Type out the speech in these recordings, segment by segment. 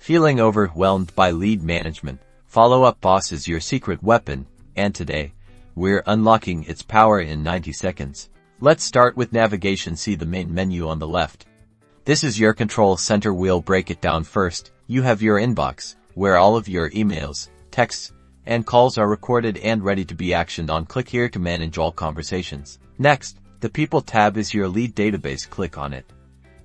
Feeling overwhelmed by lead management? Follow-up Boss is your secret weapon, and today, we're unlocking its power in 90 seconds. Let's start with navigation. See the main menu on the left. This is your control center. We'll break it down first. You have your inbox, where all of your emails, texts, and calls are recorded and ready to be actioned on. Click here to manage all conversations. Next, the People tab is your lead database. Click on it.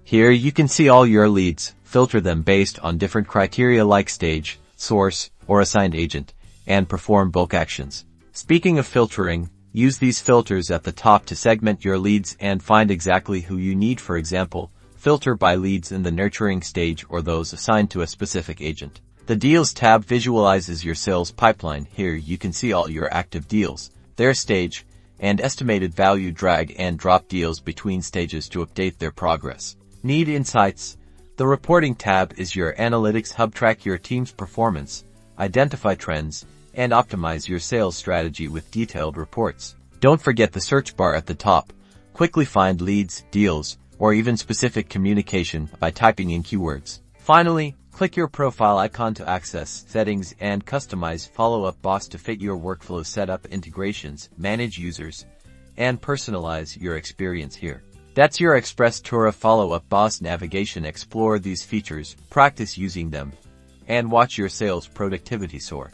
Here you can see all your leads, filter them based on different criteria like stage, source, or assigned agent, and perform bulk actions. Speaking of filtering, use these filters at the top to segment your leads and find exactly who you need. For example, filter by leads in the nurturing stage or those assigned to a specific agent. The Deals tab visualizes your sales pipeline. Here you can see all your active deals, their stage, and estimated value. Drag and drop deals between stages to update their progress. Need insights? The Reporting tab is your analytics hub. Track your team's performance, identify trends, and optimize your sales strategy with detailed reports. Don't forget the search bar at the top. Quickly find leads, deals, or even specific communication by typing in keywords. Finally, click your profile icon to access settings and customize Follow-up Boss to fit your workflow. Set up integrations, manage users, and personalize your experience here. That's your express tour of Follow-up Boss navigation. Explore these features, practice using them, and watch your sales productivity soar.